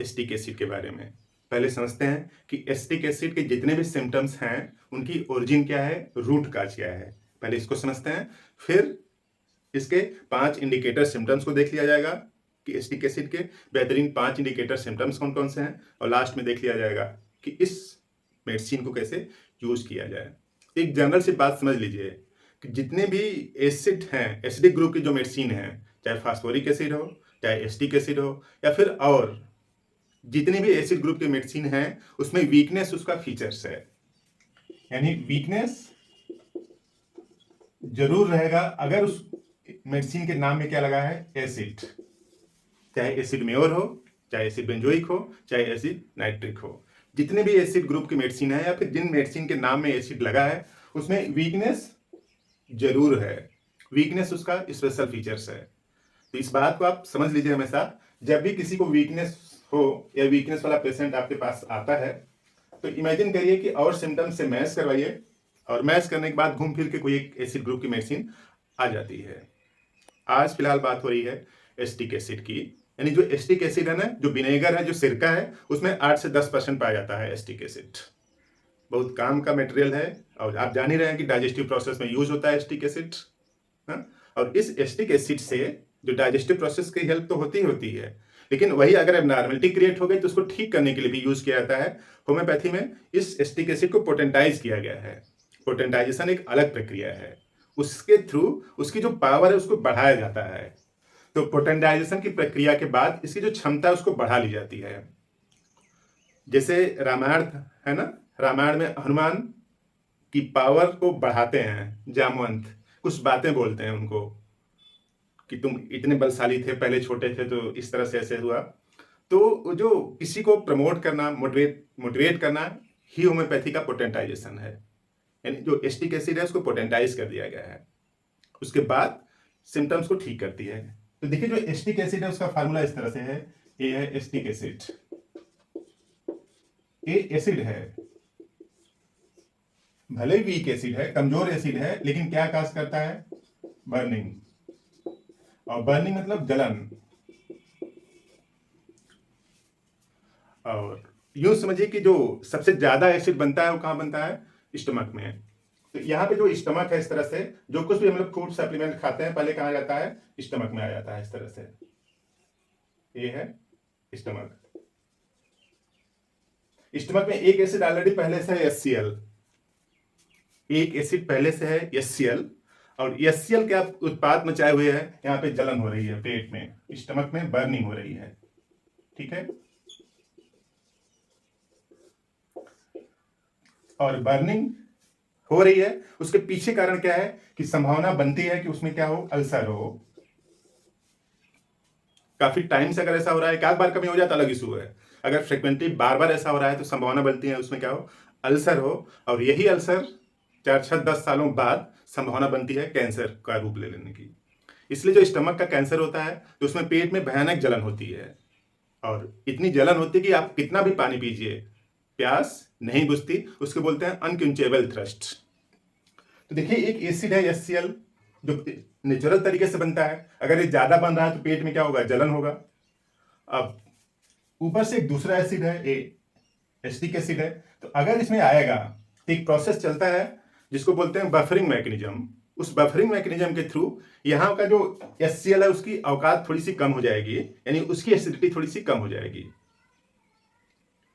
Acetic acid के बारे में। पहले समझते हैं कि एसिटिक एसिड के जितने भी सिम्टम्स हैं उनकी ओरिजिन क्या है, रूट काज क्या है। पहले इसको समझते हैं, फिर इसके 5 इंडिकेटर सिम्टम्स को देख लिया जाएगा कि एसिटिक एसिड के बेहतरीन 5 इंडिकेटर सिम्टम्स कौन कौन से हैं, और लास्ट में देख लिया जाएगा कि इस मेडिसिन को कैसे यूज किया जाए। एक जनरल सी बात समझ लीजिए कि जितने भी एसिड हैं, एसिडिक ग्रुप की जो मेडिसिन है, चाहे फास्फोरिक एसिड हो, चाहे एसिटिक एसिड हो, या फिर और जितने भी एसिड ग्रुप के मेडिसिन हैं, उसमें वीकनेस उसका फीचर्स है। यानी वीकनेस जरूर रहेगा अगर उस मेडिसिन के नाम में क्या लगा है, एसिड। चाहे एसिड मेयोर हो, चाहे एसिड बेंजोइक हो, चाहे एसिड नाइट्रिक हो। जितने भी एसिड ग्रुप की मेडिसिन है या फिर जिन मेडिसिन के नाम में एसिड लगा है, उसमें वीकनेस जरूर है। वीकनेस उसका स्पेशल फीचर्स है। तो इस बात को आप समझ लीजिए हमेशा, जब भी किसी को वीकनेस हो या वीकनेस वाला पेशेंट आपके पास आता है, तो इमेजिन करिए कि और सिम्टम्स से मैच करवाइए, और मैच करने के बाद घूम फिर के कोई एक एसिड ग्रुप की मेडिसिन आ जाती है। आज फिलहाल बात हो रही है एसिटिक एसिड की। यानी जो एसिटिक एसिड है ना, जो विनेगर है, जो सिरका है, उसमें 8 से 10% पाया जाता है एसिटिक एसिड। बहुत काम का मटेरियल है, और आप जान ही रहे हैं कि डाइजेस्टिव प्रोसेस में यूज होता है एसिटिक एसिड। और इस एसिटिक एसिड से जो डाइजेस्टिव प्रोसेस की हेल्प तो होती है, लेकिन वही अगर एबनॉर्मलिटी क्रिएट हो गई तो उसको ठीक करने के लिए भी यूज किया जाता है। होम्योपैथी में इस एसिटिक एसिड को पोटेंटाइज किया गया है। पोटेंटाइजेशन एक अलग प्रक्रिया है, उसके थ्रू उसकी जो पावर है उसको बढ़ाया जाता है। तो पोटेंटाइजेशन की प्रक्रिया के बाद इसकी जो क्षमता है उसको बढ़ा ली जाती है। जैसे रामायण है ना, रामायण में हनुमान की पावर को बढ़ाते हैं जामवंत, कुछ बातें बोलते हैं उनको कि तुम इतने बलशाली थे, पहले छोटे थे तो इस तरह से ऐसे हुआ। तो जो किसी को प्रमोट करना, मोटिवेट करना ही होम्योपैथी का पोटेंटाइजेशन है। यानी जो एसिटिक एसिड है उसको पोटेंटाइज कर दिया गया है, उसके बाद सिम्टम्स को ठीक करती है। तो देखिए जो एसिटिक एसिड है उसका फार्मूला इस तरह से है, ये है एसिटिक एसिड, ये एसिड है, भले वीक एसिड है, कमजोर एसिड है, लेकिन क्या काज करता है, बर्निंग। और बर्निंग मतलब जलन। और यूं समझिए कि जो सबसे ज्यादा एसिड बनता है वो कहां बनता है, स्टमक में। तो यहाँ पे जो स्टमक है, इस तरह से जो कुछ भी हम लोग फूड सप्लीमेंट खाते हैं पहले कहाँ जाता है, स्टमक में आ जाता है। इस तरह से ये है स्टमक। स्टमक में एक एसिड ऑलरेडी पहले से है, HCl। एक एसिड पहले से है HCl, और HCl क्या उत्पाद मचाए हुए है, यहाँ पे जलन हो रही है, पेट में, स्टमक में बर्निंग हो रही है। ठीक है, और बर्निंग हो रही है, उसके पीछे कारण क्या है कि संभावना बनती है कि उसमें क्या हो, अल्सर हो। काफी टाइम से अगर ऐसा हो रहा है, एक आध बार कभी हो जाता अलग इशू है, अगर फ्रिक्वेंटली बार बार ऐसा हो रहा है तो संभावना बनती है उसमें क्या हो, अल्सर हो। और यही अल्सर 4, 6, 10 सालों बाद संभावना बनती है कैंसर का रूप ले लेने की। इसलिए जो स्टमक का कैंसर होता है तो उसमें पेट में भयानक जलन होती है, और इतनी जलन होती है कि आप कितना भी पानी पीजिए, प्यास नहीं बुझती। उसको बोलते हैं अनक्विंचेबल थ्रस्ट। तो देखिए एक एसिड है HCl, जो नेचुरल तरीके से बनता है। अगर ये ज्यादा बन रहा है तो पेट में क्या होगा, जलन होगा। अब ऊपर से एक दूसरा एसिड है, एसिटिक एसिड है। तो अगर इसमें आएगा तो एक प्रोसेस चलता है जिसको बोलते हैं बफरिंग मैकेनिज्म। उस बफरिंग मैकेनिज्म के थ्रू यहाँ का जो HCl है उसकी औकात थोड़ी सी कम हो जाएगी, यानी उसकी एसिडिटी थोड़ी सी कम हो जाएगी।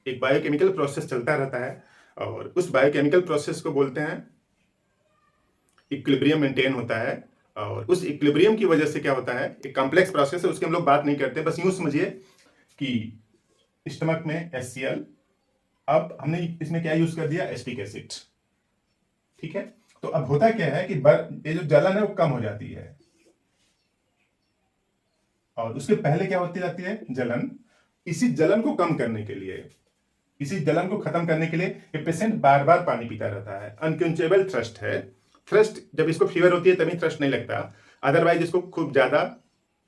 एक बायोकेमिकल प्रोसेस चलता रहता है, और उस बायोकेमिकल प्रोसेस को बोलते हैं इक्विलिब्रियम मेंटेन होता है। और उस इक्विलिब्रियम की वजह से क्या होता है, एक कॉम्प्लेक्स प्रोसेस है, उसकी हम लोग बात नहीं करते, बस यूं समझिए कि स्टमक में HCl, अब हमने इसमें क्या यूज कर दिया, एसिटिक एसिड। ठीक है, तो अब होता क्या है कि ये जो जलन है वो कम हो जाती है, और उसके पहले क्या होती जाती है, जलन। इसी जलन को कम करने के लिए, इसी जलन को खत्म करने के लिए ये पेशेंट बार बार पानी पीता रहता है। अनक्विंचेबल थ्रस्ट है। थ्रस्ट जब इसको फीवर होती है तभी थ्रस्ट नहीं लगता, अदरवाइज इसको खूब ज्यादा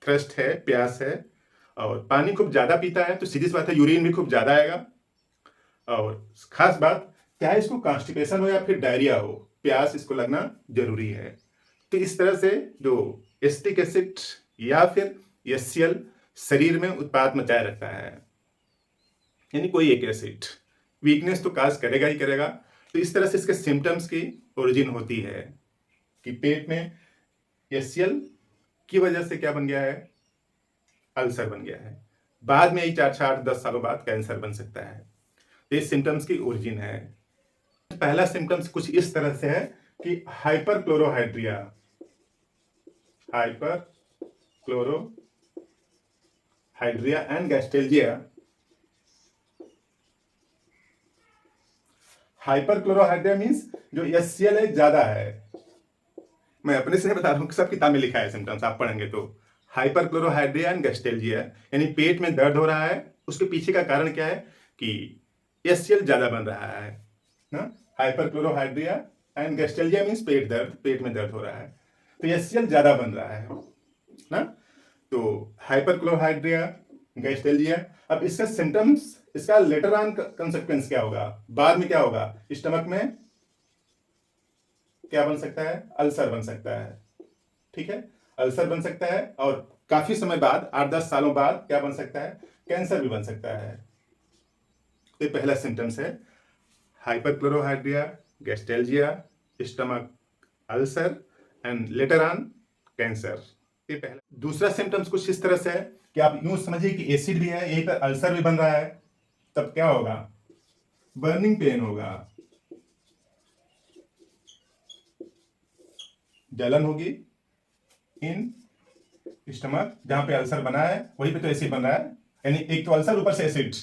थ्रस्ट है, प्यास है, और पानी खूब ज्यादा पीता है तो सीधी सी बात है यूरिन भी खूब ज्यादा आएगा। और खास बात क्या है, इसको कॉन्स्टिपेशन हो या फिर डायरिया हो, प्यास इसको लगना जरूरी है। तो इस तरह से जो एसिटिक एसिड या फिर HCl शरीर में उत्पाद मचाए रखता है। यानी कोई एक एसिड वीकनेस तो काज करेगा ही करेगा। तो इस तरह से इसके सिम्टम्स की ओरिजिन होती है कि पेट में HCl की वजह से क्या बन गया है, अल्सर बन गया है। बाद में यही 4-8-10 सालों बाद कैंसर बन सकता है। तो ये सिम्टम्स की ओरिजिन है। पहला सिम्टम्स कुछ इस तरह से है कि हाइपरक्लोरोहाइड्रिया, हाइपरक्लोरोहाइड्रिया एंड गैस्ट्रेल्जिया। हाइपरक्लोरोहाइड्रिया मीन्स जो HCl है ज्यादा है। मैं अपने से बता रहा हूँ, सब किताब में लिखा है सिम्टम्स, आप पढ़ेंगे तो। हाइपरक्लोरोहाइड्रिया एंड गैस्ट्रेल्जिया यानी पेट में दर्द हो रहा है, उसके पीछे का कारण क्या है कि HCl ज्यादा बन रहा है ना। हाइपरक्लोरोहाइड्रिया एंड गैस्ट्रेल्जिया मीन्स पेट दर्द, पेट में दर्द हो रहा है, तो HCl ज्यादा बन रहा है ना। तो हाइपरक्लोरोहाइड्रिया, गैस्ट्रेल्जिया। अब इसका सिम्टम्स, इसका लेटर ऑन कंसेक्वेंस क्या होगा, बाद में क्या होगा, स्टमक में क्या बन सकता है, अल्सर बन सकता है। ठीक है, अल्सर बन सकता है और काफी समय बाद 8-10 सालों बाद क्या बन सकता है, कैंसर भी बन सकता है। तो ये पहला सिम्टम्स है hyperchlorhydria, gastralgia, stomach ulcer and later on cancer. ये पहला। दूसरा सिम्टम्स कुछ इस तरह से है कि आप यूं समझिए कि एसिड भी है, यहीं पर अल्सर भी बन रहा है, तब क्या होगा, बर्निंग पेन होगा, जलन होगी इन स्टमक, जहां पे अल्सर बना है वहीं पे तो एसिड बन रहा है, यानी एक तो अल्सर ऊपर से एसिड,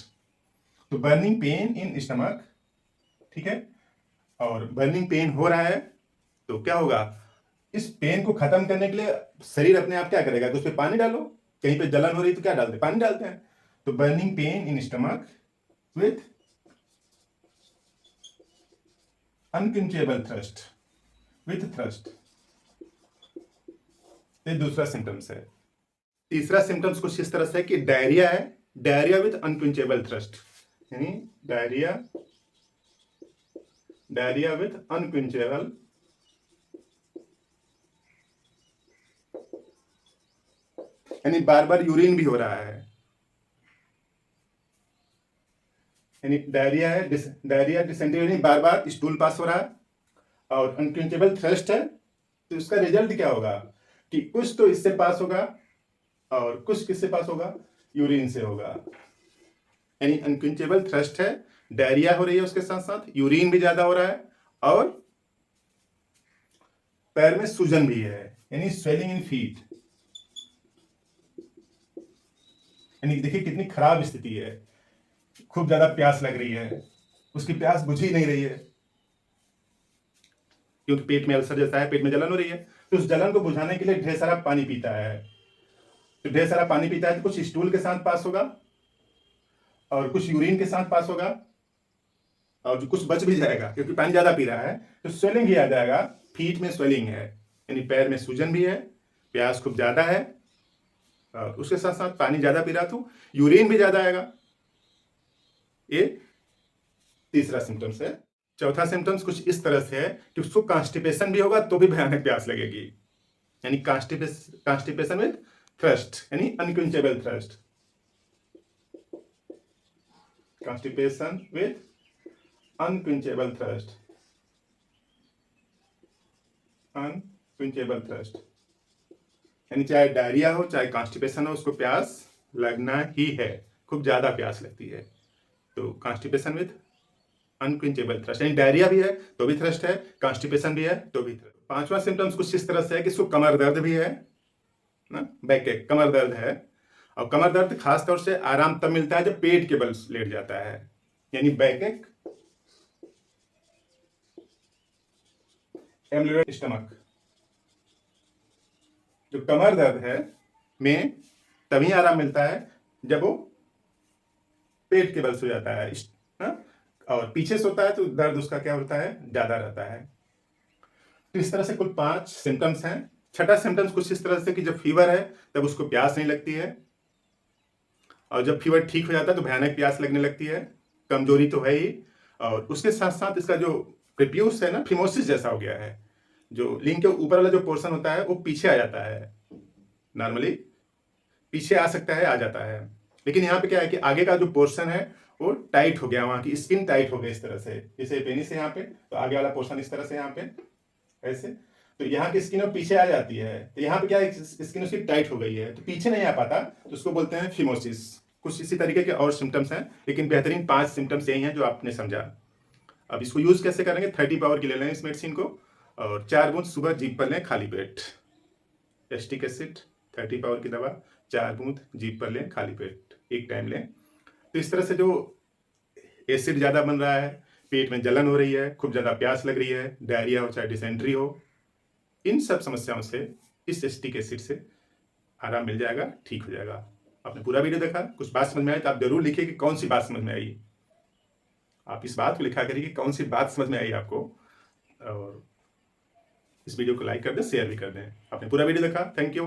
तो बर्निंग पेन इन स्टमक। ठीक है, और बर्निंग पेन हो रहा है तो क्या होगा, इस पेन को खत्म करने के लिए शरीर अपने आप क्या करेगा, तो उस पर पानी डालो। कहीं पे जलन हो रही तो क्या डालते हैं, पानी डालते हैं। तो burning pain in stomach with अनक्विंचेबल thrust, with thrust, ये दूसरा सिम्टम्स है। तीसरा सिम्टम्स कुछ इस तरह से है कि डायरिया है, डायरिया विथ अनक्विंचेबल थ्रस्ट, यानी डायरिया विथ अनक्विंचेबल, यानी बार बार यूरिन भी हो रहा है, यानी डायरिया है, डायरिया डिसेंट्री, यानी बार बार स्टूल पास हो रहा है, और अनक्विंचेबल थ्रस्ट है। तो इसका रिजल्ट क्या होगा कि कुछ तो इससे पास होगा और कुछ किससे पास होगा, यूरिन से होगा। यानी अनक्विंचेबल थ्रस्ट है, डायरिया हो रही है, उसके साथ साथ यूरिन भी ज्यादा हो रहा है, और पैर में सूजन भी है, यानी स्वेलिंग इन फीट। यानी देखिए कितनी खराब स्थिति है, खूब ज्यादा प्यास लग रही है, उसकी प्यास बुझ ही नहीं रही है, क्योंकि पेट में अल्सर जैसा है, पेट में जलन हो रही है, तो उस जलन को बुझाने के लिए ढेर सारा पानी पीता है। तो ढेर सारा पानी पीता है तो कुछ स्टूल के साथ पास होगा और कुछ यूरिन के साथ पास होगा, और जो कुछ बच भी जाएगा क्योंकि पानी ज्यादा पी रहा है, तो स्वेलिंग ही आ जाएगा, फीट में स्वेलिंग है, यानी पैर में सूजन भी है, प्यास खूब ज्यादा है, और उसके साथ साथ पानी ज्यादा पी रहा तो यूरिन भी ज्यादा आएगा। ये तीसरा सिम्टम्स है। चौथा सिम्टम्स कुछ इस तरह से है कि उसको कॉन्स्टिपेशन भी होगा तो भी भयानक प्यास लगेगी, यानी कॉन्स्टिपेशन विद थ्रस्ट, यानी अनक्विंचेबल thrust, constipation with अनक्विंचेबल thrust, अनक्विंचेबल thrust, यानी चाहे डायरिया हो चाहे कॉन्स्टिपेशन हो, उसको प्यास लगना ही है, खूब ज्यादा प्यास लगती है। तो कॉन्स्टिपेशन विद अनक्विंचेबल थ्रस्ट, यानी डायरिया भी है तो भी थ्रस्ट है, कॉन्स्टिपेशन भी है तो भी थ्रस्ट। पांचवा सिम्टम्स कुछ इस तरह से है कि इसको कमर दर्द भी है ना, बैक एक कमर दर्द है, और कमर दर्द खास तौर से आराम तब मिलता है जब पेट के बल लेट जाता है, यानी बैक एक, एम्बुलेंट स्टमक। जो कमर दर्द है में तभी आराम मिलता है जब वो पेट के बल सो जाता है ना? और पीछे सोता है तो दर्द उसका क्या होता है, ज्यादा रहता है। तो इस तरह से कुल 5 सिम्टम्स हैं। छठा सिम्टम्स कुछ इस तरह से कि जब फीवर है तब उसको प्यास नहीं लगती है, और जब फीवर ठीक हो जाता है तो भयानक प्यास लगने लगती है, कमजोरी तो है ही, और उसके साथ साथ इसका जो प्रीप्यूस है ना, फिमोसिस जैसा हो गया है, जो लिंग के ऊपर वाला जो पोर्शन होता है वो पीछे आ जाता है, नॉर्मली पीछे आ सकता है, आ जाता है, लेकिन यहाँ पे क्या है कि आगे का जो पोर्शन है वो टाइट हो गया, वहाँ की स्किन टाइट हो गई इस तरह से, जैसे पेनिस है यहाँ पे तो आगे वाला पोर्शन इस तरह से यहाँ पे ऐसे, तो यहाँ की स्किन अब पीछे आ जाती है, तो यहाँ पे क्या है, स्किन उसकी टाइट हो गई है तो पीछे नहीं आ पाता, तो उसको बोलते हैं फिमोसिस। कुछ इसी तरीके के और सिम्टम्स हैं, लेकिन बेहतरीन 5 सिम्टम्स यही हैं जो आपने समझा। अब इसको यूज कैसे करेंगे, 30 पावर की ले लें इस मेडिसिन को, और 4 बूंद सुबह जीभ पर लें खाली पेट। एस्टिक एसिड 30 पावर की दवा 4 बूंद जीभ पर लें खाली पेट, एक टाइम लें। तो इस तरह से जो एसिड ज़्यादा बन रहा है, पेट में जलन हो रही है, खूब ज़्यादा प्यास लग रही है, डायरिया हो चाहे डिसेंट्री हो, इन सब समस्याओं से इस एस्टिक एसिड से आराम मिल जाएगा, ठीक हो जाएगा। आपने पूरा वीडियो देखा, कुछ बात समझ में आई तो आप जरूर लिखिए कि कौन सी बात समझ में आई। आप इस बात को लिखा करिए कि कौन सी बात समझ में आई आपको, और इस वीडियो को लाइक कर दें, शेयर भी कर दें। आपने पूरा वीडियो देखा, थैंक यू।